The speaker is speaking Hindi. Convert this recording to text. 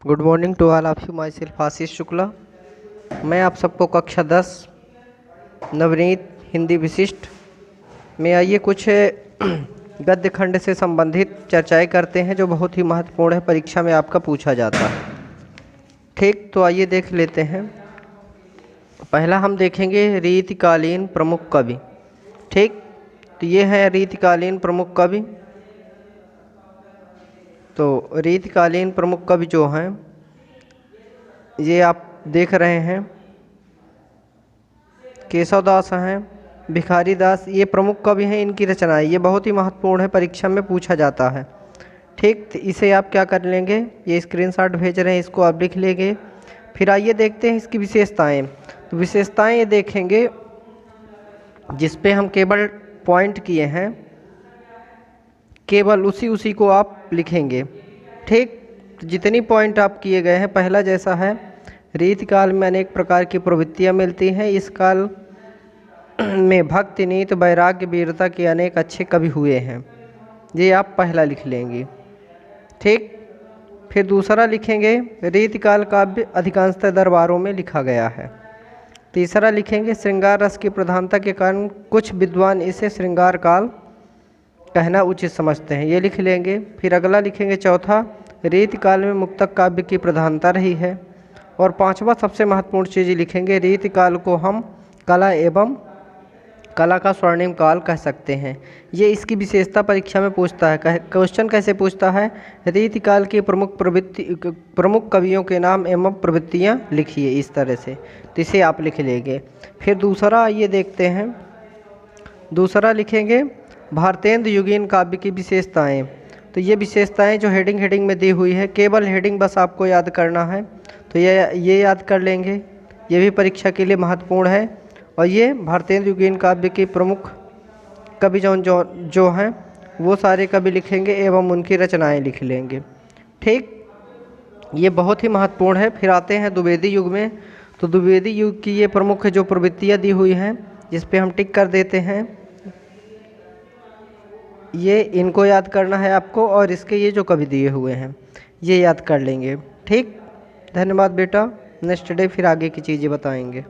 Good morning to all of you. Myself Ashish Shukla. मैं आप सबको कक्षा 10 नवनीत हिंदी विशिष्ट में आइए कुछ गद्य खंड से संबंधित चर्चाएं करते हैं जो बहुत ही महत्वपूर्ण है, परीक्षा में आपका पूछा जाता है। ठीक, तो आइए देख लेते हैं। पहला हम देखेंगे रीतिकालीन प्रमुख कवि। ठीक, तो ये है रीतिकालीन प्रमुख कवि। तो रीतिकालीन प्रमुख कवि जो हैं ये आप देख रहे हैं, केशव दास हैं, भिखारी दास, ये प्रमुख कवि हैं। इनकी रचनाएं ये बहुत ही महत्वपूर्ण है, परीक्षा में पूछा जाता है। ठीक, तो इसे आप क्या कर लेंगे, ये स्क्रीनशॉट भेज रहे हैं, इसको आप लिख लेंगे। फिर आइए देखते हैं इसकी विशेषताएं। तो विशेषताएं ये देखेंगे जिस पे हम केवल पॉइंट किए हैं, केवल उसी को आप लिखेंगे। ठीक, तो जितनी पॉइंट आप किए गए हैं, पहला जैसा है, रीतिकाल में अनेक प्रकार की प्रवृत्तियां मिलती हैं। इस काल में भक्ति, नीति, वैराग्य, वीरता के अनेक अच्छे कवि हुए हैं। ये आप पहला लिख लेंगे। ठीक, फिर दूसरा लिखेंगे रीतिकाल काव्य अधिकांशतः दरबारों में लिखा गया है। तीसरा लिखेंगे श्रृंगार रस की प्रधानता के कारण कुछ विद्वान इसे श्रृंगार काल कहना उचित समझते हैं, ये लिख लेंगे। फिर अगला लिखेंगे चौथा, रीतिकाल में मुक्तक काव्य की प्रधानता रही है। और पांचवा सबसे महत्वपूर्ण चीज़ लिखेंगे, रीतिकाल को हम कला एवं कला का स्वर्णिम काल कह सकते हैं। ये इसकी विशेषता परीक्षा में पूछता है। क्वेश्चन कैसे पूछता है, रीतिकाल की प्रमुख कवियों के नाम एवं प्रवृत्तियाँ लिखिए, इस तरह से। तो इसे आप लिख लेंगे। फिर दूसरा ये देखते हैं, दूसरा लिखेंगे भारतेंदु युगीन काव्य की विशेषताएं। तो ये विशेषताएं जो हेडिंग में दी हुई है, केवल हेडिंग बस आपको याद करना है। तो ये याद कर लेंगे, ये भी परीक्षा के लिए महत्वपूर्ण है। और ये भारतेंदु युगीन काव्य के प्रमुख कवि जो हैं वो सारे कवि लिखेंगे एवं उनकी रचनाएं लिख लेंगे। ठीक, ये बहुत ही महत्वपूर्ण है। फिर आते हैं द्विवेदी युग में। तो द्विवेदी युग की ये प्रमुख जो प्रवृत्तियाँ दी हुई हैं, जिस पे हम टिक कर देते हैं, ये इनको याद करना है आपको। और इसके ये जो कवि दिए हुए हैं ये याद कर लेंगे। ठीक, धन्यवाद बेटा। नेक्स्ट डे फिर आगे की चीज़ें बताएंगे।